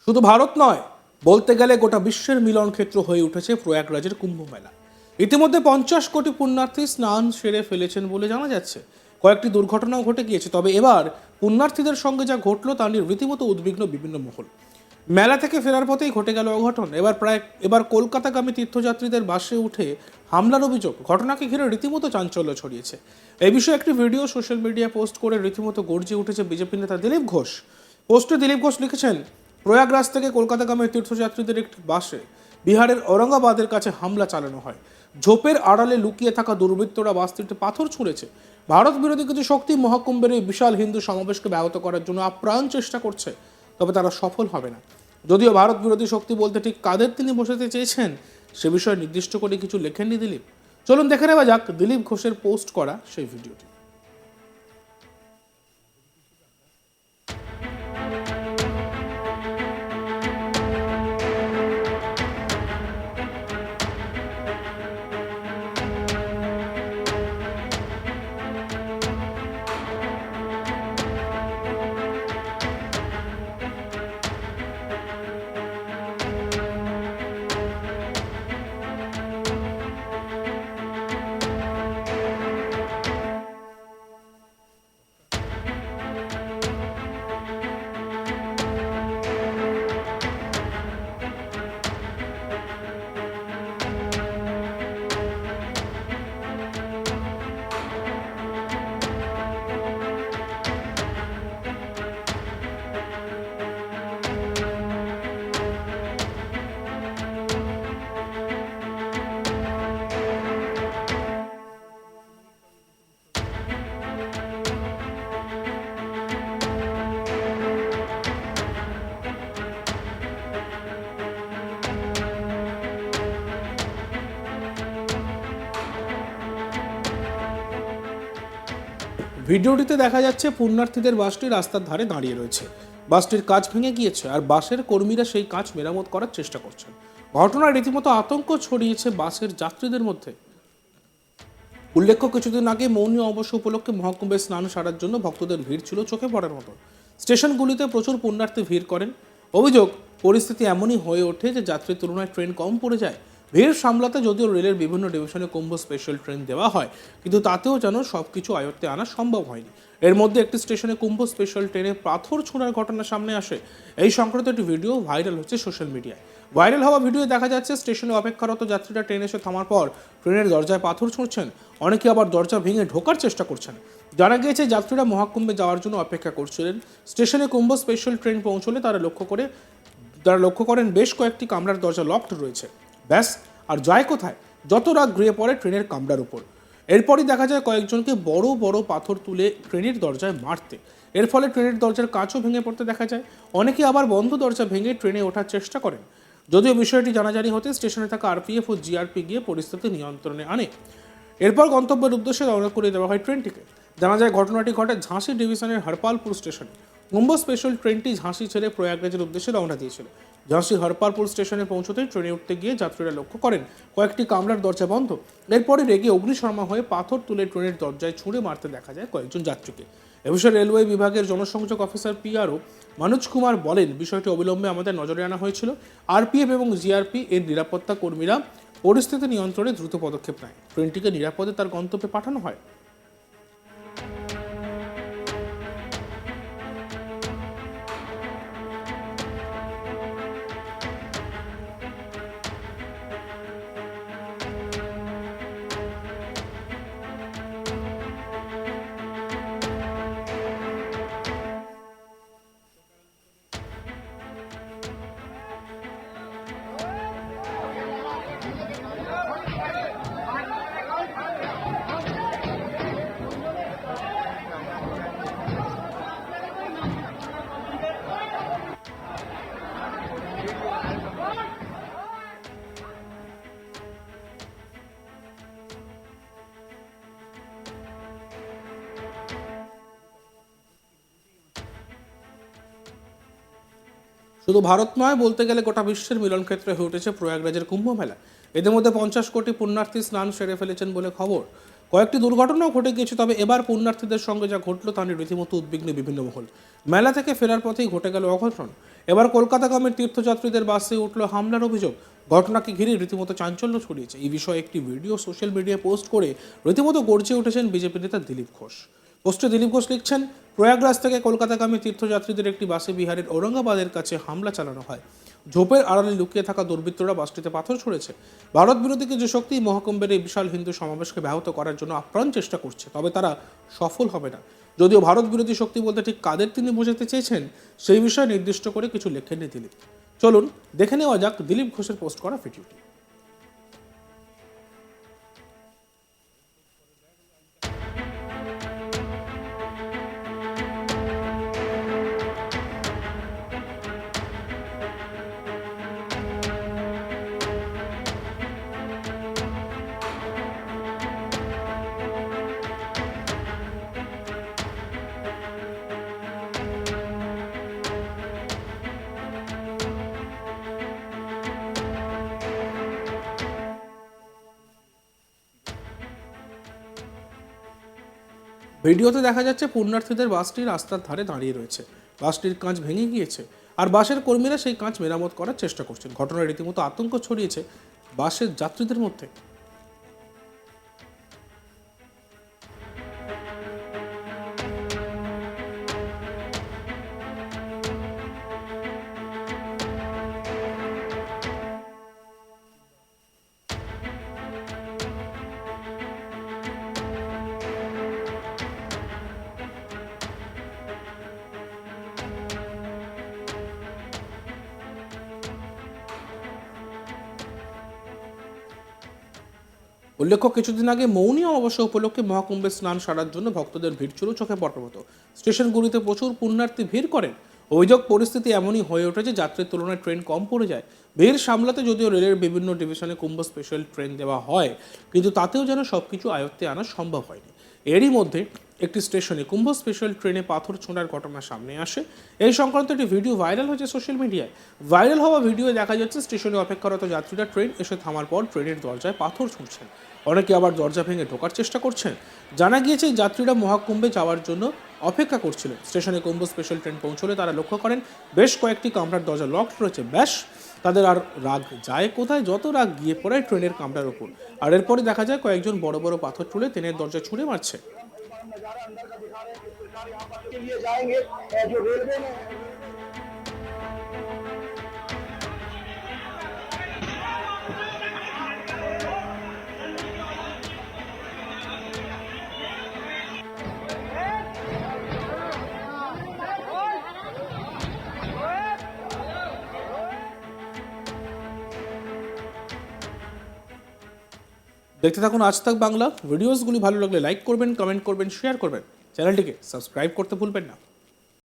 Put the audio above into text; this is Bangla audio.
শুধু ভারত নয়, বলতে গেলে গোটা বিশ্বের মিলন ক্ষেত্র হয়ে উঠেছে প্রয়াগরাজের কুম্ভ মেলা। ইতিমধ্যে 50 কোটি পুণ্যার্থী স্নান সেরে ফেলেছেন বলে জানা যাচ্ছে। কয়েকটি দুর্ঘটনাও ঘটে গিয়েছে, তবে এবার পুণ্যার্থীদের সঙ্গে যা ঘটলো তা নিয়ে রীতিমতো উদ্বিগ্ন বিভিন্ন মহল। মেলা থেকে ফেরার পথেই ঘটে গেল অঘটন। এবার কলকাতাগামী তীর্থযাত্রীদের বাসে উঠে হামলার অভিযোগ। ঘটনাকে ঘিরে রীতিমতো চাঞ্চল্য ছড়িয়েছে। এই বিষয়ে একটি ভিডিও সোশ্যাল মিডিয়ায় পোস্ট করে রীতিমতো গর্জে উঠেছে বিজেপি নেতা দিলীপ ঘোষ। পোস্টে দিলীপ ঘোষ লিখেছেন, প্রয়াগরাজ থেকে কলকাতাগামী তীর্থযাত্রীদের একটি বাসে বিহারের ঔরঙ্গাবাদের কাছে হামলা চালানো হয়। ঝোপের আড়ালে লুকিয়ে থাকা দুর্বৃত্তরা বাসটিতে পাথর ছুঁড়েছে। ভারত বিরোধী কিছু শক্তি মহাকুম্ভের এই বিশাল হিন্দু সমাবেশকে ব্যাহত করার জন্য আপ্রাণ চেষ্টা করছে, তবে তারা সফল হবে না। যদিও ভারত বিরোধী শক্তি বলতে ঠিক কাদের তিনি বোঝাতে চেয়েছেন সে বিষয়ে নির্দিষ্ট করে কিছু লেখেননি দিলীপ। চলুন দেখে নেওয়া যাক দিলীপ ঘোষের পোস্ট করা সেই ভিডিওটি। ভিডিওটিতে দেখা যাচ্ছে পুণ্যার্থীদের বাসটি রাস্তার ধারে দাঁড়িয়ে রয়েছে। বাসটির কাঁচ ভেঙে গিয়েছে আর বাসের কর্মীরা সেই কাঁচ মেরামত করার চেষ্টা করছেন। ঘটনায় রীতিমতো আতঙ্ক ছড়িয়েছে বাসের যাত্রীদের মধ্যে। উল্লেখ্য, কিছুদিন আগে মৌনী অমাবস্যা উপলক্ষে মহাকুম্ভে স্নান সারার জন্য ভক্তদের ভিড় ছিল চোখে পড়ার মতো। স্টেশনগুলিতে প্রচুর পুণ্যার্থী ভিড় করেন। অভিযোগ, পরিস্থিতি এমনই হয়ে ওঠে যে যাত্রীর তুলনায় ট্রেন কম পড়ে যায়। ভিড় সামলাতে যদিও রেলের বিভিন্ন ডিভিশনে কুম্ভ স্পেশাল ট্রেন দেওয়া হয়, কিন্তু তাতেও যেন সবকিছু আয়ত্তে আনা সম্ভব হয়নি। এর মধ্যে একটি স্টেশনে কুম্ভ স্পেশাল ট্রেনে পাথর ছোঁড়ার ঘটনা সামনে আসে। এই সংক্রান্ত একটি ভিডিও ভাইরাল হচ্ছে সোশ্যাল মিডিয়ায়। ভাইরাল হওয়া ভিডিও দেখা যাচ্ছে স্টেশনে অপেক্ষারত যাত্রীরা ট্রেন এসে থামার পর ট্রেনের দরজায় পাথর ছুঁড়ছেন। অনেকে আবার দরজা ভেঙে ঢোকার চেষ্টা করছেন। জানা গিয়েছে যাত্রীরা মহাকুম্ভে যাওয়ার জন্য অপেক্ষা করছিলেন। স্টেশনে কুম্ভ স্পেশাল ট্রেন পৌঁছলে তারা লক্ষ্য করেন বেশ কয়েকটি কামরার দরজা লকড রয়েছে। ব্যাস, আর যায় কোথায়? যত রাগ ঘুরিয়ে পড়ে ট্রেনের কামরার উপর। এরপরই দেখা যায় কয়েকজনকে বড় বড় পাথর তুলে ট্রেনের দরজায় মারতে। এর ফলে ট্রেনের দরজার কাঁচও ভেঙে পড়তে দেখা যায়। অনেকে আবার বন্ধ দরজা ভেঙে ট্রেনে ওঠার চেষ্টা করেন। যদিও বিষয়টি জানাজানি হতে স্টেশনে থাকা আরপিএফ ও জিআরপি গিয়ে পরিস্থিতি নিয়ন্ত্রণে আনে। এরপর গন্তব্যের উদ্দেশ্যে রওনা করে দেওয়া হয় ট্রেনটিকে। জানা যায় ঘটনাটি ঘটে ঝাঁসি ডিভিশনের হরপালপুর স্টেশনে। কুম্ভ স্পেশাল ট্রেনটি ঝাঁসি ছেড়ে প্রয়াগরাজের উদ্দেশ্যে রওনা দিয়েছিল। ঝাঁসি হরপালপুর স্টেশনে পৌঁছতেই ট্রেনে উঠতে গিয়ে যাত্রীরা লক্ষ্য করেন কয়েকটি কামরার দরজা বন্ধ। এরপরে রেগে অগ্নিশর্মা হয়ে পাথর তুলে ট্রেনের দরজায় ছুঁড়ে মারতে দেখা যায় কয়েকজন যাত্রীকে। এ বিষয়ে রেলওয়ে বিভাগের জনসংযোগ অফিসার পিআরও মনোজ কুমার বলেন, বিষয়টি অবিলম্বে আমাদের নজরে আনা হয়েছিল। আরপিএফ এবং জিআরপি এর নিরাপত্তা কর্মীরা পরিস্থিতি নিয়ন্ত্রণে দ্রুত পদক্ষেপ নেয়। ট্রেনটিকে নিরাপদে তার গন্তব্যে পাঠানো হয়। শুধু ভারত নয়, বলতে গেলে গোটা বিশ্বের মিলন ক্ষেত্রে হয়ে উঠেছে প্রয়াগরাজের কুম্ভ মেলা। এদের মধ্যে 50 কোটি পুণ্যার্থী স্নান সেরে ফেলেছেন বলে খবর। কয়েকটি দুর্ঘটনাও ঘটে গিয়েছে, তবে এবার পুণ্যার্থীদের সঙ্গে যা ঘটলো তা নিয়ে রীতিমতো উদ্বিগ্ন বিভিন্ন মহল। মেলা থেকে ফেরার পথেই ঘটে গেল অঘটন। এবার কলকাতাগামী তীর্থযাত্রীদের বাসে উঠল হামলার অভিযোগ। ঘটনাকে ঘিরে রীতিমতো চাঞ্চল্য ছড়িয়েছে। এই বিষয়ে একটি ভিডিও সোশ্যাল মিডিয়ায় পোস্ট করে রীতিমতো গর্জে উঠেছেন বিজেপি নেতা দিলীপ ঘোষ। পোস্টে দিলীপ ঘোষ লিখছেন, প্রয়াগরাজ থেকে কলকাতাগামী তীর্থযাত্রীদের একটি বাসে বিহারের ঔরঙ্গাবাদের কাছে হামলা চালানো হয়। ঝোপের আড়ালে লুকিয়ে থাকা দুর্বৃত্তরা বাসটিতে পাথর ছুঁড়েছে। ভারত বিরোধী কিছু শক্তি মহাকুম্ভের এই বিশাল হিন্দু সমাবেশকে ব্যাহত করার জন্য আপ্রাণ চেষ্টা করছে, তবে তারা সফল হবে না। যদিও ভারত বিরোধী শক্তি বলতে ঠিক কাদের তিনি বোঝাতে চেয়েছেন সেই বিষয়ে নির্দিষ্ট করে কিছু লেখেননি দিলীপ। চলুন দেখে নেওয়া যাক দিলীপ ঘোষের পোস্ট করা ভিডিওটি। ভিডিওতে দেখা যাচ্ছে পুণ্যার্থীদের বাসটি রাস্তার ধারে দাঁড়িয়ে রয়েছে। বাসটির কাঁচ ভেঙে গিয়েছে আর বাসের কর্মীরা সেই কাঁচ মেরামত করার চেষ্টা করছেন। ঘটনায় রীতিমতো আতঙ্ক ছড়িয়েছে বাসের যাত্রীদের মধ্যে। উল্লেখ্য, কিছুদিন আগে মৌনী অমাবস্যা উপলক্ষে মহাকুম্ভে স্নান সারার জন্য ভক্তদের ভিড় ছিল চোখে পড়ার মতো। স্টেশনগুলিতে প্রচুর পুণ্যার্থী ভিড় করেন। অভিযোগ, পরিস্থিতি এমনই হয়ে ওঠে যে যাত্রীর তুলনায় ট্রেন কম পড়ে যায়। ভিড় সামলাতে যদিও রেলের বিভিন্ন ডিভিশনে কুম্ভ স্পেশাল ট্রেন দেওয়া হয়, কিন্তু তাতেও যেন সবকিছু আয়ত্তে আনা সম্ভব হয়নি। এরই মধ্যে একটি স্টেশনে কুম্ভ স্পেশাল ট্রেনে পাথর ছোঁড়ার ঘটনা সামনে আসে। এই সংক্রান্ত একটি ভিডিও ভাইরাল হয়েছে সোশ্যাল মিডিয়ায়। ভাইরাল হওয়া ভিডিওয়ে দেখা যাচ্ছে স্টেশনে অপেক্ষারত যাত্রীরা ট্রেন এসে থামার পর ট্রেনের দরজায় পাথর ছুঁড়ছেন। অনেকে আবার দরজা ভেঙে ঢোকার চেষ্টা করছেন। জানা গিয়েছে এই যাত্রীরা মহাকুম্ভে যাওয়ার জন্য অপেক্ষা করছিলেন। স্টেশনে কুম্ভ স্পেশাল ট্রেন পৌঁছলে তারা লক্ষ্য করেন বেশ কয়েকটি কামরার দরজা লকড রয়েছে। ব্যাস, তাদের আর রাগ যায় কোথায়, যত রাগ গিয়ে পড়ে ট্রেনের কামরার ওপর। আর এরপরে দেখা যায় কয়েকজন বড় বড় পাথর তুলে ট্রেনের দরজা ছুঁড়ে মারছে। দেখতে থাকুন আজ তাক বাংলা। ভিডিওসগুলি ভালো লাগলে লাইক করবেন, কমেন্ট করবেন, শেয়ার করবেন। চ্যানেলটিকে সাবস্ক্রাইব করতে ভুলবেন না।